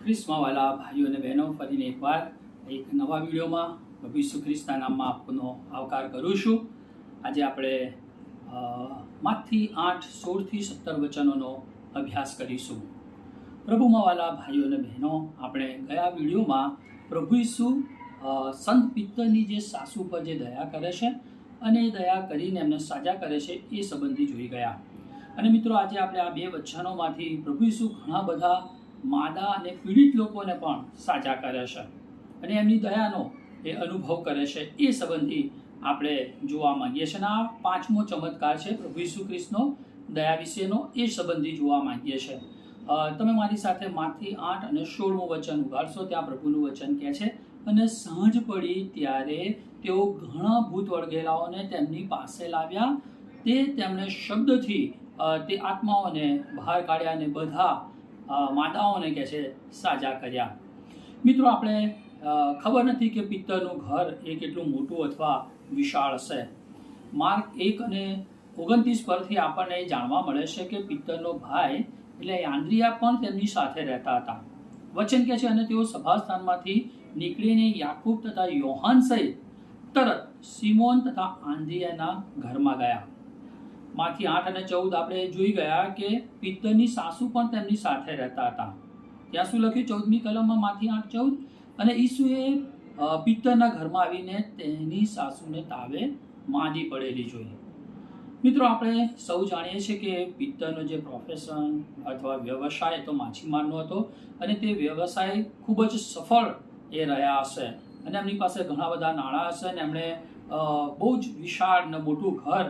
ખ્રિસ્તમાં વાલા ભાઈઓ અને બહેનો, ફરીને એકવાર એક નવા વિડીયોમાં પ્રભુ ઈસુ ખ્રિસ્તના નામમાં આપનો આવકાર કરું છું. આજે આપણે માથી 8:16-17 વચનોનો અભ્યાસ કરીશું. પ્રભુમાં વાલા ભાઈઓ અને બહેનો, આપણે ગયા વિડીયોમાં પ્રભુ ઈસુ સંત પિત્તરની જે સાસુ પર જે દયા કરે છે અને એ દયા કરીને એમને સાજા કરે છે એ સંબંધી જોઈ ગયા. અને મિત્રો, આજે આપણે આ બે વચનોમાંથી પ્રભુ ઈસુ ઘણા બધા માદા અને પીડિત લોકોને પણ સાજા કરે છે અને એમની દયાનો એ અનુભવ કરે છે એ સંબંધી આપણે જોવા માંગીએ છીએ. અને આ પાંચમો ચમત્કાર છે પ્રભુ ઈસુ ખ્રિસ્તનો દયા વિશેનો, એ સંબંધી જોવા માંગીએ છીએ. તમે મારી સાથે માથી 8 અને 16મું વચન ઉગાડશો. ત્યાં પ્રભુનું વચન કહે છે, અને સાંજ પડી ત્યારે તેઓ ઘણા ભૂત વળગેલાઓને તેમની પાસે લાવ્યા. તે તેમણે શબ્દથી તે આત્માઓને બહાર કાઢ્યા અને બધા માદાઓને કહે છે સાજા કર્યા. મિત્રો, આપણે ખબર નથી કે પિત્તરનું ઘર એ કેટલું મોટું અથવા વિશાળ હશે. માર્ક 1:29 પરથી આપણને જાણવા મળે છે કે પિત્તરનો ભાઈ એટલે આંદ્રિયા પણ તેમની સાથે રહેતા હતા. વચન કહે છે, અને તેઓ સભાસ્થાનમાંથી નીકળીને યાકૂબ તથા યોહાન સહિત તરત સિમોન તથા આંદ્રિયાના ઘરમાં ગયા. માથી 8 અને 14 આપણે જોઈ ગયા કે પિત્તરની સાસુ પણ તેમની સાથે રહેતા હતા. ત્યાં શું લખ્યું 14મી કલમમાં માથી 8:14, અને ઈસુએ પિત્તરના ઘરમાં આવીને તેની સાસુને તાવે માંદી પડેલી જોઈ. મિત્રો, આપણે સૌ જાણીએ છીએ કે પિત્તરનો જે પ્રોફેશન અથવા વ્યવસાય તો માછીમારનો હતો અને તે વ્યવસાય ખૂબ જ સફળ એ રહ્યા હશે અને એમની પાસે ઘણા બધા નાણાં હશે અને એમણે બહુ જ વિશાળ અને મોટું ઘર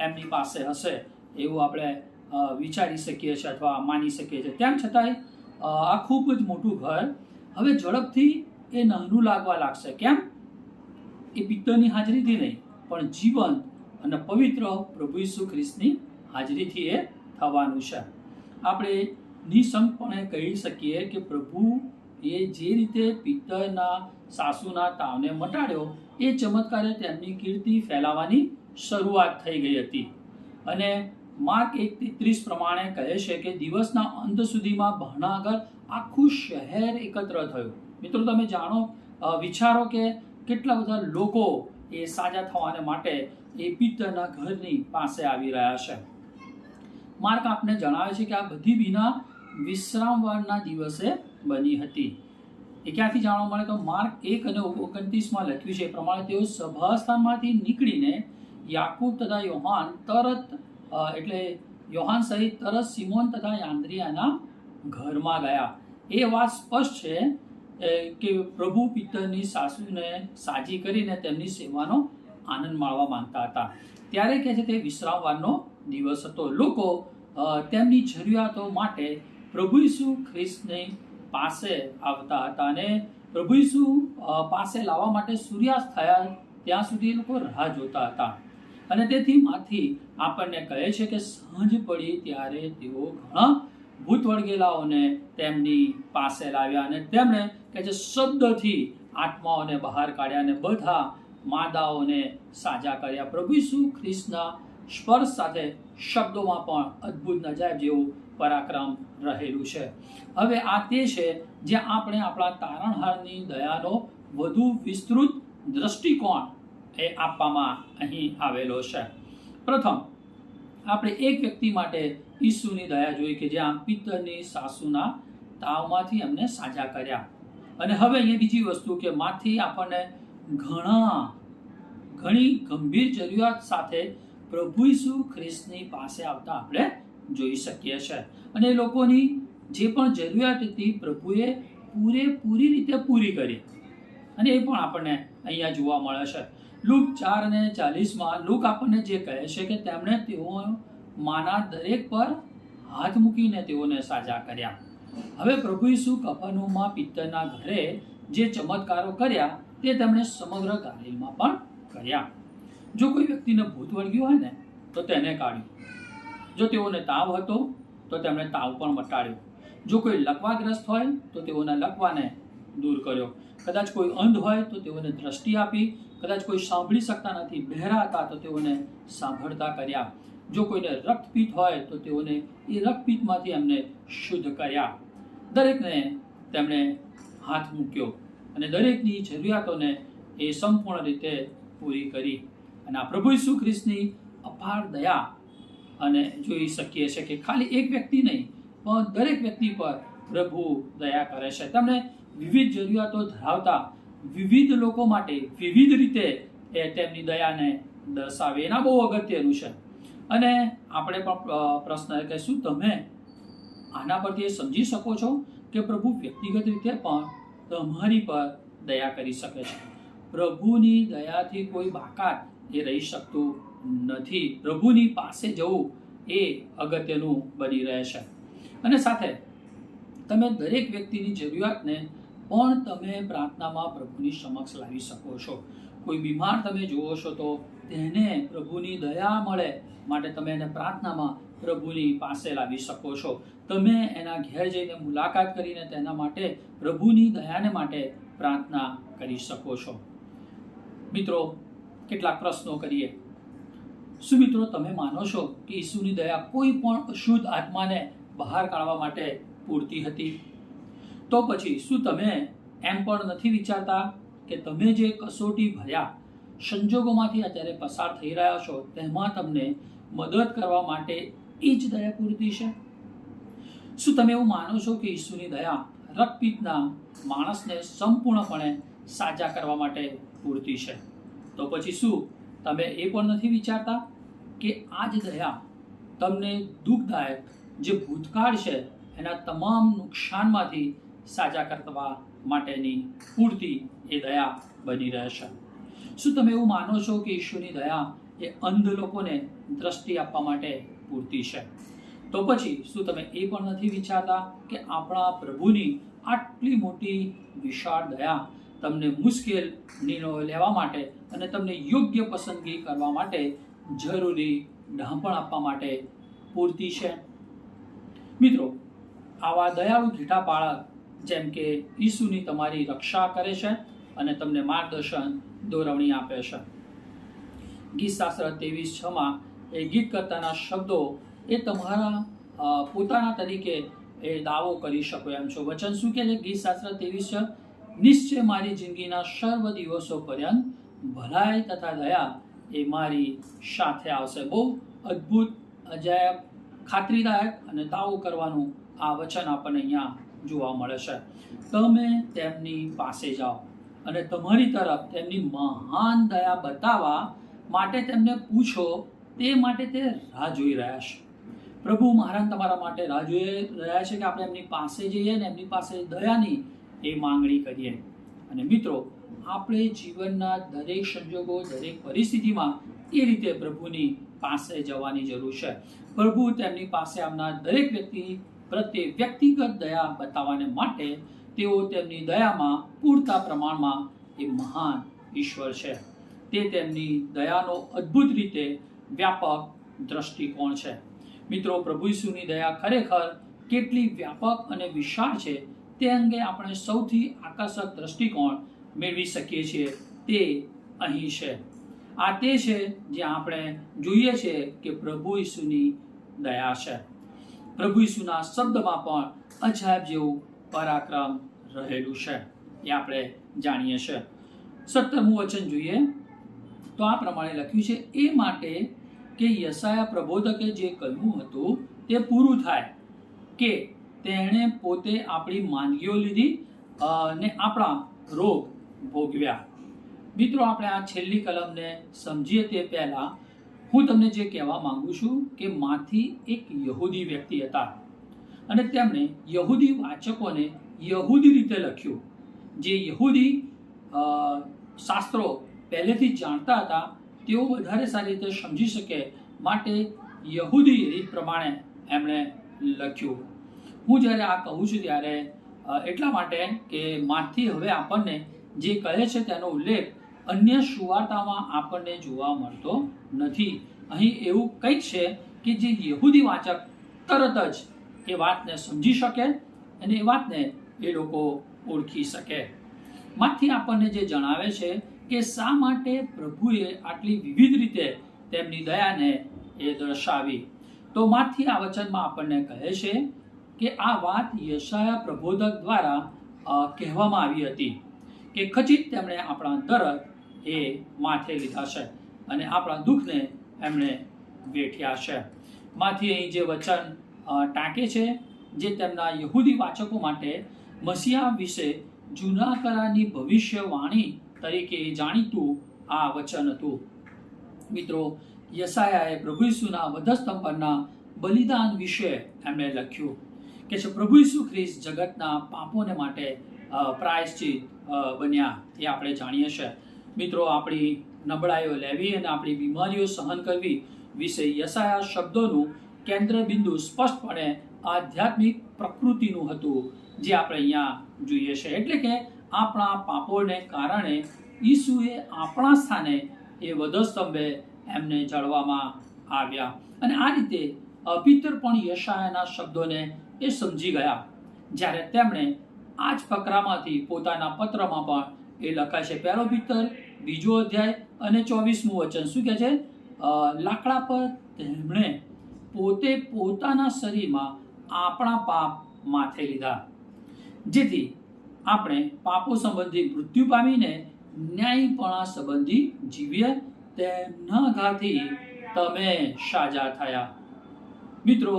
એમની પાસે હશે એવું આપણે વિચારી શકીએ છીએ અથવા માની શકીએ છીએ. તેમ છતાંય આ ખૂબ જ મોટું ઘર હવે ઝડપથી એ નાનું લાગવા લાગશે. કેમ? એ પિત્તરની હાજરીથી નહીં, પણ જીવંત અને પવિત્ર પ્રભુ ઈસુ ખ્રિસ્તની હાજરીથી એ થવાનું છે. આપણે નિઃશંકપણે કહી શકીએ કે પ્રભુ એ જે રીતે પિત્તરના સાસુના તાવને મટાડ્યો એ ચમત્કારે તેમની કીર્તિ ફેલાવાની શરૂઆત થઈ ગઈ હતી. અને માર્ક 1:33 પ્રમાણે કહે છે કે દિવસના અંત સુધીમાં ભણાગર આખું શહેર એકત્ર થયું. મિત્રો, તમે જાણો, વિચારો કે કેટલા બધા લોકો એ સાજા થવાને માટે એ પિત્તરના ઘરની પાસે આવી રહ્યા છે. માર્ક આપને જણાવે છે કે આ બધી વિના વિશ્રામવારના દિવસે બની હતી. એ ક્યાંથી જાણવા મળે? તો માર્ક 1:29 લખ્યું છે એ પ્રમાણે તેઓ સભાસ્થાનમાંથી નીકળીને યાકૂબ તથા યોહાન તરત એટલે યોહાન સહિત તરત સિમોન તથા આંદ્રિયાના ઘરમાં ગયા. એ વાત સ્પષ્ટ છે કે પ્રભુ પિત્તરની સાસુને સાજી કરીને તેમની સેવાનો આનંદ માણવા માંગતા હતા. ત્યારે કહે છે તે વિશ્રામવારનો દિવસ હતો. લોકો તેમની જરૂરિયાતો માટે પ્રભુ ઈસુ ખ્રિસ્તની પાસે આવતા હતા અને પ્રભુ ઈસુ પાસે લાવવા માટે સૂર્યાસ્ત થયા ત્યાં સુધી લોકો રાહ જોતા હતા. અને તેથી માંથી આપણને કહે છે કે સાંજ પડી ત્યારે તેઓ ઘણા ભૂત વળગેલાઓને તેમની પાસે લાવ્યા અને તેમણે કહે છે શબ્દથી આત્માઓને બહાર કાઢ્યા અને બધા માદાઓને સાજા કર્યા. પ્રભુ ઈસુ ખ્રિસ્તના સ્પર્શ સાથે શબ્દોમાં પણ અદ્ભુત નજાયબ જેવું પરાક્રમ રહેલું છે. હવે આ તે છે જ્યાં આપણે આપણા તારણહારની દયાનો વધુ વિસ્તૃત દ્રષ્ટિકોણ એ આપવામાં અહીં આવેલો છે. પ્રથમ આપણે એક વ્યક્તિ માટે ઈસુની દયા જોઈ કે જ્યાં પિત્તરની સાસુના તાવમાંથી એમને સાજા કર્યા. અને હવે અહીંયા બીજી વસ્તુ કે માંથી આપણને ઘણી ગંભીર જરૂરિયાત સાથે પ્રભુ ઈસુ ખ્રિસ્તની પાસે આવતા આપણે જોઈ શકીએ છીએ. અને એ લોકોની જે પણ જરૂરિયાત હતી પ્રભુએ પૂરેપૂરી રીતે પૂરી કરી અને એ પણ આપણને અહીંયા જોવા મળે છે. લુક 4:40 લુક આપણને જે કહે છે કે તેમણે તેઓ માના દરેક પર હાથ મૂકીને તેઓને સાજા કર્યા. હવે પ્રભુ ઈસુ કફરનહૂમમાં પિત્તરના ઘરે જે ચમત્કારો કર્યા તે તેમણે સમગ્ર ગાલિલમાં પણ કર્યા. જો કોઈ વ્યક્તિને ભૂત વળગ્યું હોય ને તો તેને કાઢ્યું. જો તેઓને તાવ હતો તો તેમણે તાવ પણ મટાડ્યો. જો કોઈ લકવાગ્રસ્ત હોય તો તેઓના લકવાને દૂર કર્યો. કદાચ કોઈ અંધ હોય તો તેઓને દ્રષ્ટિ આપી. કદાચ કોઈ સાંભળી શકતા નથી, બહેરા હતા તો તેઓને સાંભળતા કર્યા. જો કોઈને રક્તપિત્ત હોય તો તેઓને એ રક્તપિત્તમાંથી એમને શુદ્ધ કર્યા. દરેકને તેમણે હાથ મૂક્યો અને દરેકની જરૂરિયાતોને એ સંપૂર્ણ રીતે પૂરી કરી. અને આ પ્રભુ ઈસુ ખ્રિસ્તની અપાર દયા અને જોઈ શકીએ છીએ કે ખાલી એક વ્યક્તિ નહીં પણ દરેક વ્યક્તિ પર પ્રભુ દયા કરે છે. તેમણે વિવિધ જરૂરિયાતો ધરાવતા વિવિધ લોકો માટે વિવિધ રીતે એ તેમની દયાને દર્શાવે. એના બહુ અગત્યનું છે. અને આપણે પણ પ્રશ્ન કે શું તમે આના પરથી એ સમજી શકો છો કે પ્રભુ વ્યક્તિગત રીતે પણ તમારી પર દયા કરી શકે છે. પ્રભુની દયાથી કોઈ બાકાત એ રહી શકતું નથી. પ્રભુની પાસે જવું એ અગત્યનું બની રહે છે. અને સાથે તમે દરેક વ્યક્તિની જરૂરિયાતને પણ તમે પ્રાર્થનામાં પ્રભુની સમક્ષ લાવી શકો છો. કોઈ બીમાર તમે જુઓ છો તો તેને પ્રભુની દયા મળે માટે તમે એને પ્રાર્થનામાં પ્રભુની પાસે લાવી શકો છો. તમે એના ઘેર જઈને મુલાકાત કરીને તેના માટે પ્રભુની દયાને માટે પ્રાર્થના કરી શકો છો. મિત્રો, કેટલાક પ્રશ્નો કરીએ. શું મિત્રો તમે માનો છો કે ઈસુની દયા કોઈ પણ અશુદ્ધ આત્માને બહાર કાઢવા માટે પૂરતી હતી? તો પછી શું તમે એમ પણ નથી વિચારતા કે તમે જે કસોટી ભર્યા સંજોગોમાંથી અત્યારે પસાર થઈ રહ્યા છો તેમાં તમને મદદ કરવા માટે એ જ દયા પૂરતી છે? શું તમે એવું માનો છો કે ઈસુની દયા રક્તપિત્તના માણસને સંપૂર્ણપણે સાજા કરવા માટે પૂરતી છે? તો પછી શું તમે એ પણ નથી વિચારતા કે આ જ દયા તમને દુઃખદાયક જે ભૂતકાળ છે એના તમામ નુકસાનમાંથી સાજા કરવા માટેની પૂરતી એ દયા બની રહેશે? શું તમે એવું માનો છો કે ઈશ્વરની દયા એ અંધ લોકોને દ્રષ્ટિ આપવા માટે પૂરતી છે? તો પછી શું તમે એ પણ નથી વિચારતા કે આપણા પ્રભુની આટલી મોટી વિશાળ દયા તમને મુશ્કેલ નિર્ણયો લેવા માટે અને તમને યોગ્ય પસંદગી કરવા માટે જરૂરી ડાપણ આપવા માટે પૂરતી છે? મિત્રો, આવા દયાળુ ઘેટા પાળક જેમ કે ઈસુની તમારી રક્ષા કરે છે અને તમને માર્ગદર્શન દોરવણી આપે છે. ગીતશાસ્ત્ર 23:6 એ ગીતકર્તાના શબ્દો એ તમારા પોતાના તરીકે એ દાવો કરી શકો એમ છો. વચન શું કહે છે? ગીતશાસ્ત્ર 23:6, નિશ્ચય મારી જિંદગીના સર્વ દિવસો પર્યંત ભલાઈ તથા દયા એ મારી સાથે આવશે. બહુ અદ્ભુત, અજાયબ, ખાતરીદાયક અને દાવો કરવાનું આ વચન આપણને અહીંયા જોવા મળે છે. તમે તેમની પાસે જાઓ અને તમારી તરફ તેમની મહાન દયા બતાવવા માટે તેમને પૂછો. તે માટે તે રાહ જોઈ રહ્યા છે. પ્રભુ મહારાજ તમારા માટે રાહ જોઈ રહ્યા છે કે આપણે એમની પાસે જઈએ ને એમની પાસે દયાની એ માંગણી કરીએ. અને મિત્રો, આપણે જીવનના દરેક સંજોગો, દરેક પરિસ્થિતિમાં એ રીતે પ્રભુની પાસે જવાની જરૂર છે. પ્રભુ તેમની પાસે આવનાર દરેક વ્યક્તિ પ્રત્યે વ્યક્તિગત દયા બતાવવાને માટે તેઓ તેમની દયામાં પૂરતા પ્રમાણમાં એ મહાન ઈશ્વર છે. તે તેમની દયાનો અદ્ભુત રીતે વ્યાપક દ્રષ્ટિકોણ છે. મિત્રો, પ્રભુ ઈસુની દયા ખરેખર કેટલી વ્યાપક અને વિશાળ છે તે અંગે આપણે સૌથી આકર્ષક દ્રષ્ટિકોણ મેળવી શકીએ છીએ તે અહીં છે. આ તે છે જ્યાં આપણે જોઈએ છીએ કે પ્રભુ ઈસુની દયા છે. પ્રભુ ઈસુના શબ્દમાં પણ અજાયબ જેવું પરાક્રમ રહેલું છે એ આપણે જાણીએ છીએ. 17મું વચન જોઈએ તો આ પ્રમાણે લખ્યું છે, એ માટે કે યશાયા પ્રબોધકે જે કહ્યું હતું તે પૂરું થાય કે તેણે પોતે આપણી માંદગીઓ લીધી અને આપણા રોગ ભોગવ્યા. મિત્રો, આપણે આ છેલ્લી કલમને સમજીએ તે પહેલા હું તમને જે કહેવા માંગુ છું કે માથી એક યહૂદી વ્યક્તિ હતા અને તેમણે યહૂદી વાચકોને યહૂદી રીતે લખ્યું. જે યહૂદી શાસ્ત્રો પહેલેથી જાણતા હતા તેઓ વધારે સારી રીતે સમજી શકે માટે યહૂદી રીત પ્રમાણે એમણે લખ્યું. હું જ્યારે આ કહું છું ત્યારે એટલા માટે કે માથી હવે આપણને જે કહે છે તેનો ઉલ્લેખ અન્ય સુવાર્તામાં આપણને જોવા મળતો નથી. અહીં એવું કંઈક છે કે જે યહૂદી વાચક તરત જ એ વાતને સમજી શકે અને એ વાતને એ લોકો ઓળખી શકે. માથી આપણને જે જણાવે છે કે શા માટે પ્રભુએ આટલી વિવિધ રીતે તેમની દયાને એ દર્શાવી. તો માથી આ વચનમાં આપણને કહે છે કે આ વાત યશાયા પ્રબોધક દ્વારા કહેવામાં આવી હતી કે ખચિત તેમણે આપણા દરદ એ માથે લીધા છે અને આપણા દુઃખને એમણે વેઠ્યા છે. માંથી અહીં જે વચન ટાંકે છે જે તેમના યહૂદી વાચકો માટે મસીહા વિશે જૂના કરારની ભવિષ્યવાણી તરીકે જાણીતું આ વચન હતું. મિત્રો, યશાયાએ પ્રભુ ઈસુના વધસ્તંભ પરના બલિદાન વિશે એમણે લખ્યું કે પ્રભુ ઈસુ ખ્રિસ્ત જગતના પાપોને માટે પ્રાયશ્ચિત બન્યા, એ આપણે જાણીએ છીએ. મિત્રો, આપણી નબળાઈઓ લેવી અને આપણી બીમારીઓ સહન કરવી વિશે યશાયા શબ્દોનું કેન્દ્ર બિંદુ સ્પષ્ટપણે આધ્યાત્મિક પ્રકૃતિનું હતું, જે આપણે અહીંયા જોઈએ છે. એટલે કે આપણા પાપોને કારણે ઈસુએ આપણા સ્થાને એ વધસ્તંભે એમને જળવામાં આવ્યા અને આ રીતે પિતર પણ યશાયાના શબ્દોને એ સમજી ગયા જ્યારે તેમણે આ જ ફકરામાંથી પોતાના પત્રમાં પણ એ લખાય છે. 1 પિતર 2 અધ્યાય અને 24મું વચન શું કહે છે? લાકડા પર તેમણે પોતે પોતાના શરીરમાં આપણા પાપ માથે લીધા, જેથી આપણે પાપો સંબંધી મૃત્યુ પામીને ન્યાયપણા સંબંધી જીવીએ. તેમના ઘાથી તમે સાજા થયા. મિત્રો,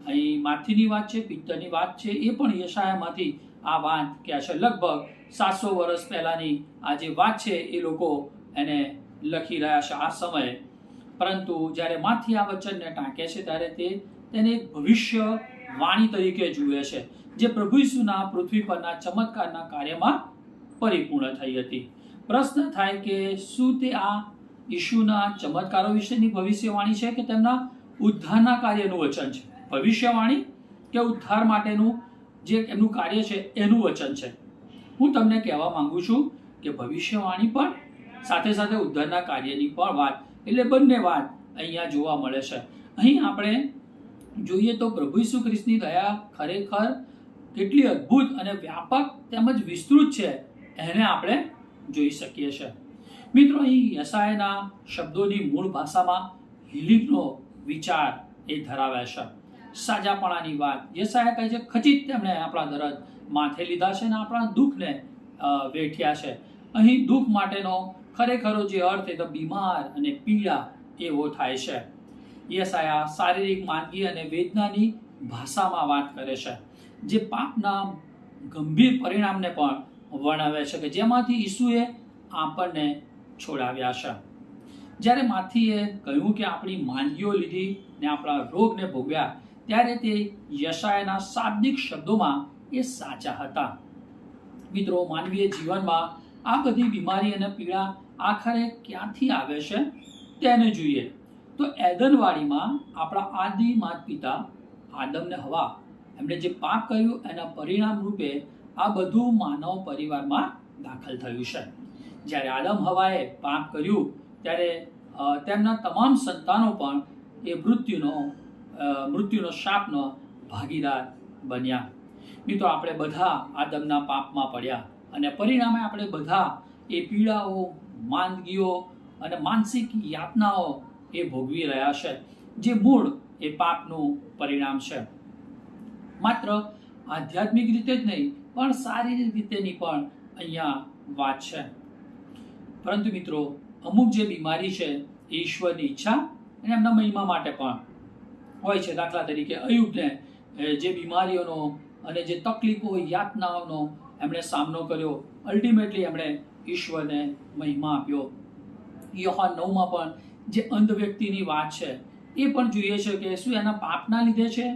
અહીં માથીની વાત છે, પિત્તરની વાત છે, એ પણ યશાયામાંથી આ વાત કહે છે. લગભગ 700 વર્ષ પહેલાની આ જે વાત છે એ લોકો એને લખી રહ્યા છે આ સમયે. પરંતુ જ્યારે માથી આ વચનને ટાંકે છે ત્યારે તેને એક ભવિષ્ય વાણી તરીકે જુએ છે જે પ્રભુ ઈસુના પૃથ્વી પરના ચમત્કારના કાર્યમાં પરિપૂર્ણ થઈ હતી. પ્રશ્ન થાય કે શું તે આ ઈસુના ચમત્કારો વિશેની ભવિષ્યવાણી છે કે તેમના ઉદ્ધારના કાર્યનું વચન છે? ભવિષ્યવાણી કે ઉદ્ધાર માટેનું જે એમનું કાર્ય છે એનું વચન છે? હું તમને કહેવા માંગુ છું કે ભવિષ્યવાણી પણ સાથે સાથે ઉદ્ધારના કાર્યની પણ વાત, એટલે બંને વાત અહીંયા જોવા મળે છે. અહીં આપણે જોઈએ તો પ્રભુ ઈસુ ખ્રિસ્તની દયા ખરેખર કેટલી અદ્ભુત અને વ્યાપક તેમજ વિસ્તૃત છે એને આપણે જોઈ શકીએ છીએ. મિત્રો, અહીં યશાયાના શબ્દોની મૂળ ભાષામાં હિલિંગનો વિચાર એ ધરાવે છે. સાજાપણાની વાત. યશાયા કહે છે ખચિત તેમણે આપણા દરદ માથે લીધા છે અને આપણા દુઃખને વેઠ્યા છે. અહીં દુઃખ માટેનો ખરેખરો જે અર્થ એ તો બીમાર અને પીડા એવો થાય છે. યશાયા શારીરિક માંદગી અને વેદનાની ભાષામાં વાત કરે છે જે પાપના ગંભીર પરિણામને પણ વર્ણવે છે કે જેમાંથી ઈસુએ આપણને છોડાવ્યા છે. જ્યારે માથીએ કહ્યું કે આપણી માંદગીઓ લીધી ને આપણા રોગને ભોગવ્યા, ત્યારે તે યશાયાના શાબ્દિક શબ્દોમાં એ સાચા હતા. મિત્રો, માનવીય જીવનમાં આ બધી બીમારી અને પીડા આખરે ક્યાંથી આવે છે તેને જોઈએ તો એદનવાડીમાં આપણા આદિ માતા પિતા આદમ ને હવા એમણે જે પાપ કર્યું એના પરિણામ રૂપે આ બધું માનવ પરિવારમાં દાખલ થયું છે. જ્યારે આદમ હવાએ પાપ કર્યું ત્યારે તેમના તમામ સંતાનો પણ એ મૃત્યુનો શાપનો ભાગીદાર બન્યા. મિત્રો, આપણે બધા આદમના પાપમાં પડ્યા અને પરિણામે આપણે બધા એ પીડાઓ, માંદગીઓ અને માનસિક યાતનાઓ એ ભોગવી રહ્યા છે જે મૂળ એ પાપનું પરિણામ છે. માત્ર આધ્યાત્મિક રીતે જ નહીં પણ શારીરિક રીતેની પણ અહીંયા વાત છે. પરંતુ મિત્રો, અમુક જે બીમારી છે એ ઈશ્વરની ઈચ્છા અને એમના મહિમા માટે પણ હોય છે. દાખલા તરીકે અયુબને જે બીમારીઓનો અને જે તકલીફો, યાતનાઓનો એમણે સામનો કર્યો, અલ્ટિમેટલી એમણે ઈશ્વરને મહિમા આપ્યો. યોહાન 9માં પણ જે અંધ વ્યક્તિની વાત છે એ પણ જોઈએ છે કે શું એના પાપના લીધે છે?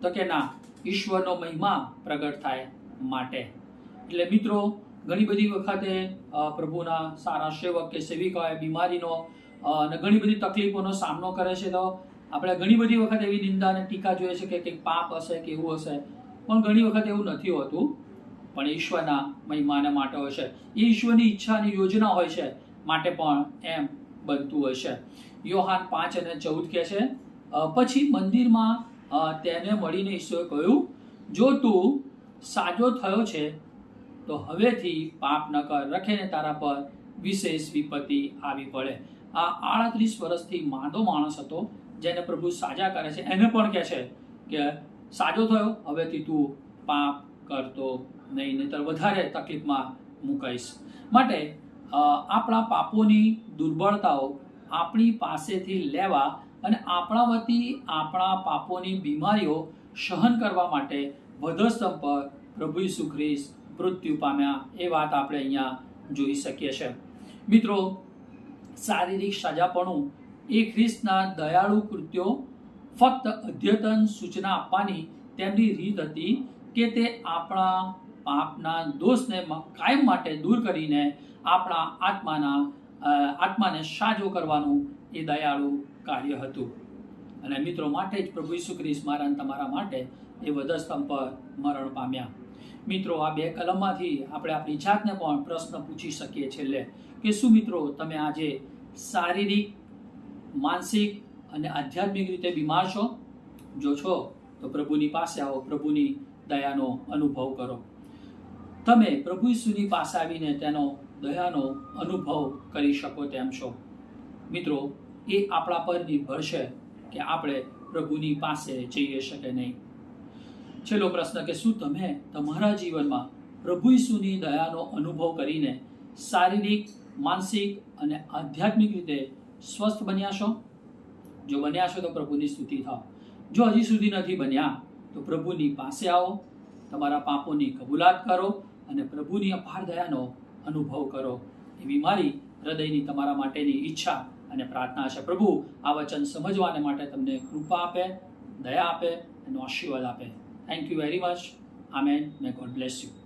તો કે ના, ઈશ્વરનો મહિમા પ્રગટ થાય માટે. એટલે મિત્રો, ઘણી બધી વખતે પ્રભુના સારા સેવક કે સેવિકાએ બીમારીનો અને ઘણી બધી તકલીફોનો સામનો કરે છે તો આપણે ઘણી બધી વખત એવી નિંદા અને ટીકા જોઈએ છે કે કંઈક પાપ હશે કે એવું હશે, પણ ઘણી વખત એવું નથી હોતું. પણ ઈશ્વરના મહિમાને માટે હોય છે, એ ઈશ્વરની ઈચ્છા અને યોજના હોય છે માટે પણ એમ બનતું હોય છે. યોહાન 5 અને 14 કહે છે, પછી મંદિરમાં તેને મળીને ઈસુએ કહ્યું, જો તું સાજો થયો છે તો હવેથી પાપ ન કર, રખેને તારા પર વિશેષ વિપત્તિ આવી પડે. આ 38 વર્ષથી માંદો માણસ હતો જેને પ્રભુ સાજા કરે છે, એને પણ કહે છે કે સાજો થયો, હવેથી તું પાપ કરતો નહીં, નહીંતર વધારે તકલીફમાં મુકાઈશ. માટે આપણા પાપોની દુર્બળતાઓ આપણી પાસેથી લેવા અને આપણા વતી આપણા પાપોની બીમારીઓ સહન કરવા માટે વધસ્તંભ પર પ્રભુ ઈસુ ખ્રિસ્ત મૃત્યુ પામ્યા, એ વાત આપણે અહીંયા જોઈ શકીએ છીએ. મિત્રો, શારીરિક સજાપણું એ ખ્રિસ્તના દયાળુ કૃત્યો ફક્ત અદ્યતન સૂચના આપવાની તેમની રીત હતી કે તે આપણા પાપના દોષને કાયમ માટે દૂર કરીને આપણા આત્માને સાજો કરવાનું એ દયાળુ કાર્ય હતું. અને મિત્રો, માટે જ પ્રભુ ઈસુ ખ્રિસ્ત મારા અને તમારા માટે એ વધસ્તંભ પર મરણ પામ્યા. મિત્રો, આ બે કલમમાંથી આપણે આપણી જાતને પણ પ્રશ્ન પૂછી શકીએ છેલ્લે કે શું મિત્રો તમે આજે શારીરિક, માનસિક અને આધ્યાત્મિક રીતે બીમાર છો? જો છો તો પ્રભુની પાસે આવો, પ્રભુની દયાનો અનુભવ કરો. તમે પ્રભુ ઈસુની પાસે આવીને તેનો દયાનો અનુભવ કરી શકો તેમ છો. મિત્રો, એ આપણા પર નિર્ભર છે કે આપણે પ્રભુની પાસે જઈએ શકે નહીં. છેલ્લો પ્રશ્ન કે શું તમે તમારા જીવનમાં પ્રભુ ઈસુની દયાનો અનુભવ કરીને શારીરિક, માનસિક અને આધ્યાત્મિક રીતે સ્વસ્થ બન્યા છો? જો બન્યા છો તો પ્રભુની સ્તુતિ થાઓ. જો હજી સુધી નથી બન્યા તો પ્રભુની પાસે આવો, તમારા પાપોની કબૂલાત કરો અને પ્રભુની અપાર દયાનો અનુભવ કરો. એવી મારી હૃદયની તમારા માટેની ઈચ્છા અને પ્રાર્થના છે. પ્રભુ આ વચન સમજવાને માટે તમને કૃપા આપે, દયા આપે, એનો આશીર્વાદ આપે. Thank you very much. Amen. May God bless you.